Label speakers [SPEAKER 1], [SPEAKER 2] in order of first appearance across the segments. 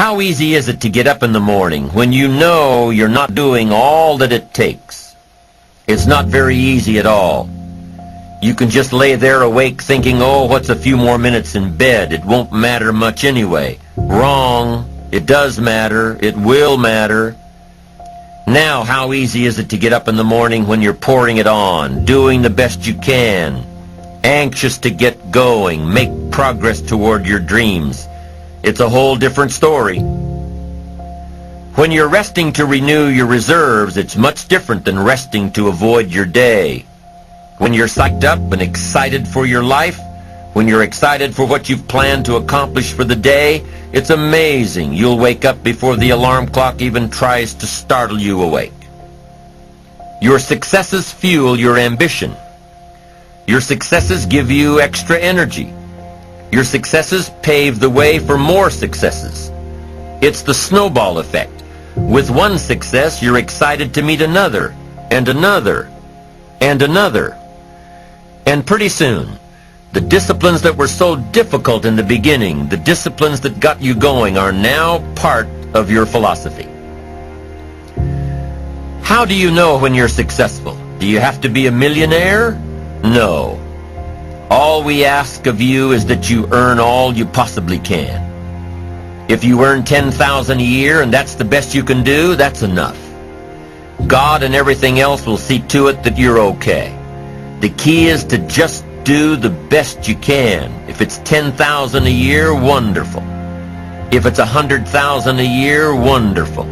[SPEAKER 1] How easy is it to get up in the morning when you know you're not doing all that it takes? It's not very easy at all. You can just lay there awake thinking, oh, what's a few more minutes in bed? It won't matter much anyway. Wrong. It does matter. It will matter. Now, how easy is it to get up in the morning when you're pouring it on, doing the best you can, anxious to get going, make progress toward your dreams? It's a whole different story. When you're resting to renew your reserves, it's much different than resting to avoid your day. When you're psyched up and excited for your life, when you're excited for what you've planned to accomplish for the day, it's amazing. You'll wake up before the alarm clock even tries to startle you awake. Your successes fuel your ambition. Your successes give you extra energy. Your successes pave the way for more successes. It's the snowball effect. With one success, you're excited to meet another, and another, and another. And pretty soon, the disciplines that were so difficult in the beginning, the disciplines that got you going, are now part of your philosophy. How do you know when you're successful? Do you have to be a millionaire? No. All we ask of you is that you earn all you possibly can. If you earn $10,000 a year and that's the best you can do, that's enough. God and everything else will see to it that you're okay. The key is to just do the best you can. If it's $10,000 a year, wonderful. If it's $100,000 a year, wonderful.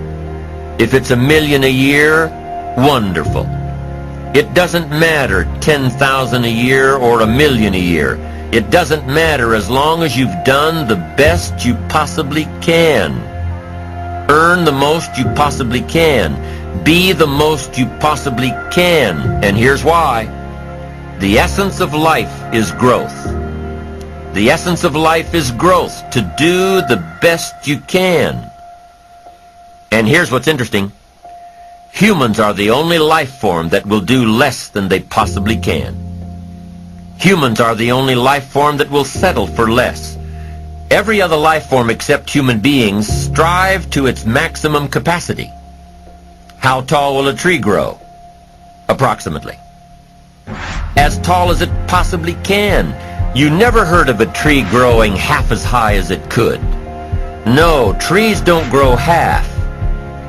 [SPEAKER 1] If it's $1 million a year, wonderful. It doesn't matter $10,000 a year or $1 million a year. It doesn't matter as long as you've done the best you possibly can. Earn the most you possibly can. Be the most you possibly can. And here's why. The essence of life is growth. The essence of life is growth, to do the best you can. And here's what's interesting. Humans are the only life form that will do less than they possibly can. Humans are the only life form that will settle for less. Every other life form except human beings strive to its maximum capacity. How tall will a tree grow? Approximately. As tall as it possibly can. You never heard of a tree growing half as high as it could. No, trees don't grow half.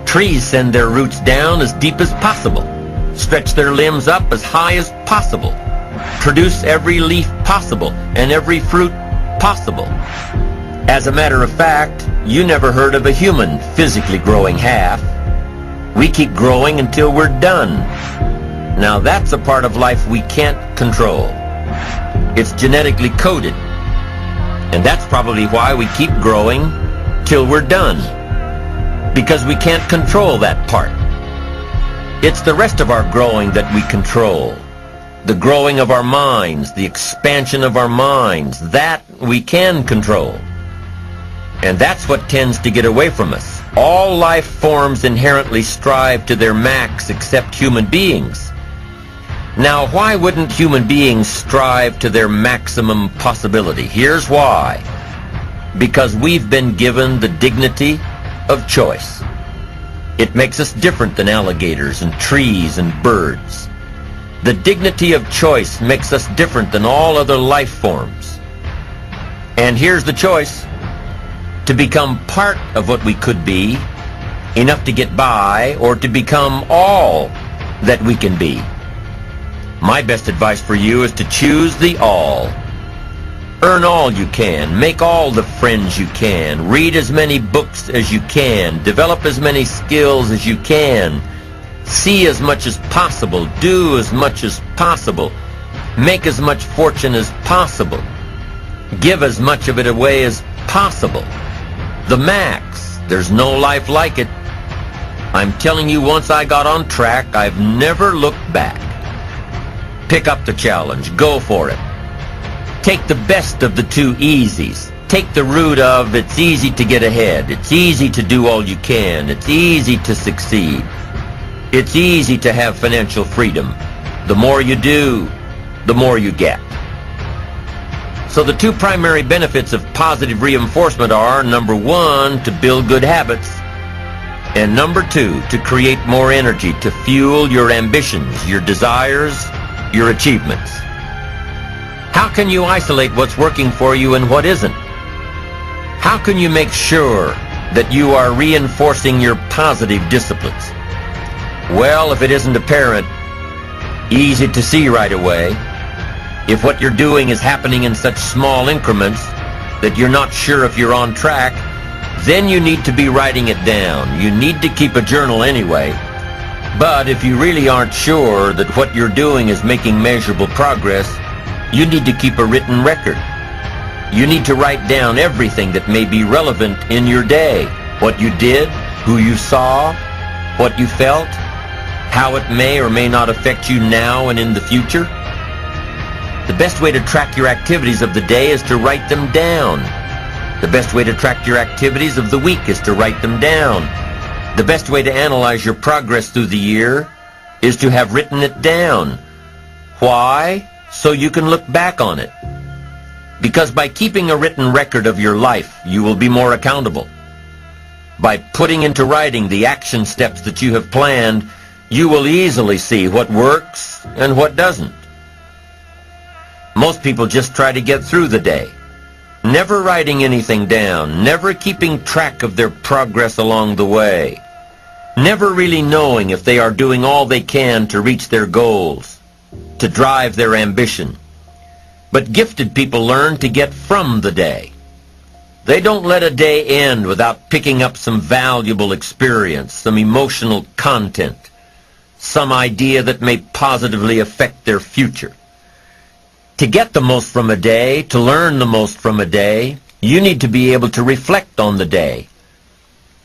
[SPEAKER 1] Trees send their roots down as deep as possible, stretch their limbs up as high as possible, produce every leaf possible and every fruit possible. As a matter of fact, you never heard of a human physically growing half. We keep growing until we're done. Now that's a part of life we can't control. It's genetically coded. And that's probably why we keep growing till we're done. Because we can't control that part. It's the rest of our growing that we control. The growing of our minds, the expansion of our minds, that we can control. And that's what tends to get away from us. All life forms inherently strive to their max except human beings. Now, why wouldn't human beings strive to their maximum possibility? Here's why. Because we've been given the dignity of choice. It makes us different than alligators and trees and birds. The dignity of choice makes us different than all other life forms. And here's the choice. To become part of what we could be, enough to get by, or to become all that we can be. My best advice for you is to choose the all. Earn all you can. Make all the friends you can. Read as many books as you can. Develop as many skills as you can. See as much as possible. Do as much as possible. Make as much fortune as possible. Give as much of it away as possible. The max. There's no life like it. I'm telling you, once I got on track, I've never looked back. Pick up the challenge. Go for it. Take the best of the two easies. Take the route of it's easy to get ahead. It's easy to do all you can. It's easy to succeed. It's easy to have financial freedom. The more you do, the more you get. So the two primary benefits of positive reinforcement are, number one, to build good habits, and number two, to create more energy to fuel your ambitions, your desires, your achievements. How can you isolate what's working for you and what isn't? How can you make sure that you are reinforcing your positive disciplines? Well, if it isn't apparent, easy to see right away, if what you're doing is happening in such small increments that you're not sure if you're on track, then you need to be writing it down. You need to keep a journal anyway. But if you really aren't sure that what you're doing is making measurable progress, you need to keep a written record. You need to write down everything that may be relevant in your day. What you did, who you saw, what you felt, how it may or may not affect you now and in the future. The best way to track your activities of the day is to write them down. The best way to track your activities of the week is to write them down. The best way to analyze your progress through the year is to have written it down. Why? So you can look back on it. Because by keeping a written record of your life, you will be more accountable. By putting into writing the action steps that you have planned, you will easily see what works and what doesn't. Most people just try to get through the day, never writing anything down, never keeping track of their progress along the way, never really knowing if they are doing all they can to reach their goals, to drive their ambition. But gifted people learn to get from the day. They don't let a day end without picking up some valuable experience, some emotional content, some idea that may positively affect their future. To get the most from a day, to learn the most from a day, you need to be able to reflect on the day.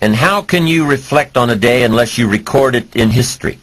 [SPEAKER 1] And how can you reflect on a day unless you record it in history?